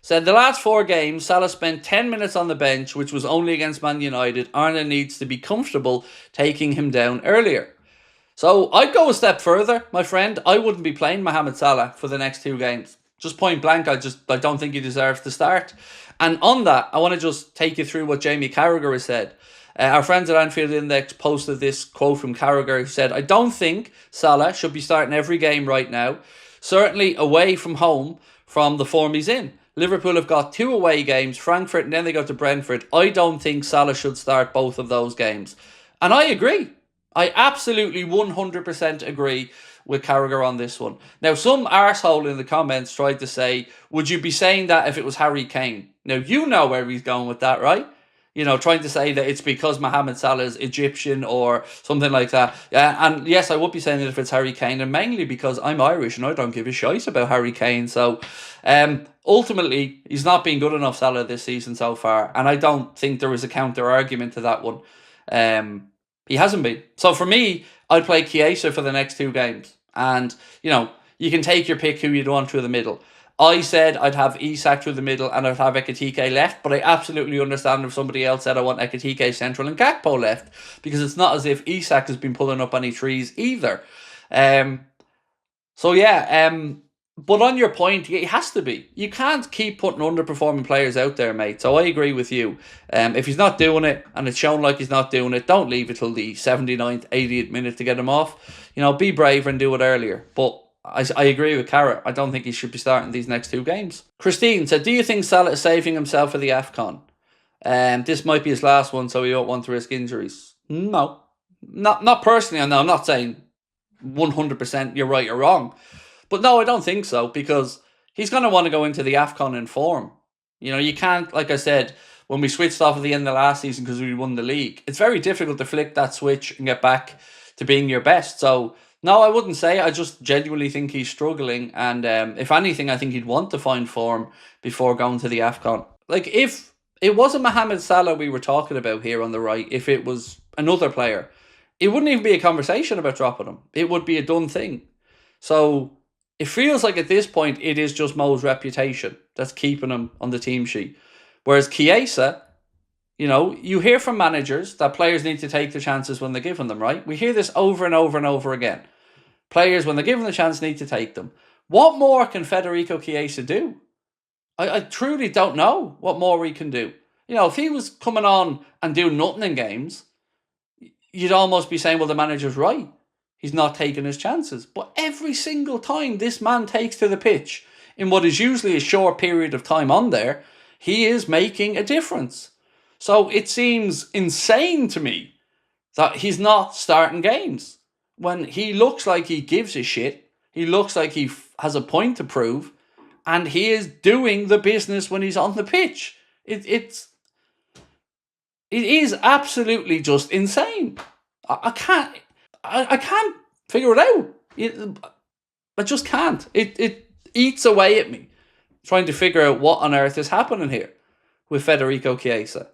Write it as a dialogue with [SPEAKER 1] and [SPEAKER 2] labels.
[SPEAKER 1] Said the last 4 games, Salah spent 10 minutes on the bench, which was only against Man United. Arne needs to be comfortable taking him down earlier. So I'd go a step further, my friend. I wouldn't be playing Mohamed Salah for the next 2 games. Just point blank, I don't think he deserves to start. And on that, I want to just take you through what Jamie Carragher has said. Our friends at Anfield Index posted this quote from Carragher, who said, "I don't think Salah should be starting every game right now. Certainly away from home from the form he's in. Liverpool have got 2 away games, Frankfurt and then they go to Brentford. I don't think Salah should start both of those games." And I agree. I absolutely 100% agree with Carragher on this one. Now, some arsehole in the comments tried to say, would you be saying that if it was Harry Kane? Now, you know where he's going with that, right? You know, trying to say that it's because Mohamed Salah is Egyptian or something like that. And yes, I would be saying it if it's Harry Kane, and mainly because I'm Irish and I don't give a shite about Harry Kane. So, ultimately, he's not been good enough, Salah, this season so far. And I don't think there is a counter-argument to that one. He hasn't been. So for me, I'd play Chiesa for the next 2 games. And, you know, you can take your pick who you'd want through the middle. I said I'd have Isak through the middle and I'd have Ekitike left, but I absolutely understand if somebody else said I want Ekitike central and Gakpo left, because it's not as if Isak has been pulling up any trees either. But on your point, it has to be. You can't keep putting underperforming players out there, mate. So I agree with you. If he's not doing it, and it's shown like he's not doing it, don't leave it till the 79th, 80th minute to get him off. You know, be braver and do it earlier. But I agree with Carragher. I don't think he should be starting these next 2 games. Christine said, do you think Salah is saving himself for the AFCON? This might be his last one, so he don't want to risk injuries. No. Not personally. No, I'm not saying 100% you're right or wrong. But no, I don't think so, because he's going to want to go into the AFCON in form. You know, you can't, like I said, when we switched off at the end of last season because we won the league, it's very difficult to flick that switch and get back to being your best. So, no, I wouldn't say. I just genuinely think he's struggling. And if anything, I think he'd want to find form before going to the AFCON. Like, if it wasn't Mohamed Salah we were talking about here on the right, if it was another player, it wouldn't even be a conversation about dropping him. It would be a done thing. So it feels like at this point, it is just Mo's reputation that's keeping him on the team sheet. Whereas Chiesa, you know, you hear from managers that players need to take the chances when they're given them, right? We hear this over and over and over again. Players, when they're given the chance, need to take them. What more can Federico Chiesa do? I truly don't know what more he can do. You know, if he was coming on and doing nothing in games, you'd almost be saying, well, the manager's right. He's not taking his chances. But every single time this man takes to the pitch, in what is usually a short period of time on there, he is making a difference. So it seems insane to me that he's not starting games when he looks like he gives a shit. He looks like he has a point to prove, and he is doing the business when he's on the pitch. It is absolutely just insane. I can't figure it out. I just can't. It eats away at me trying to figure out what on earth is happening here with Federico Chiesa.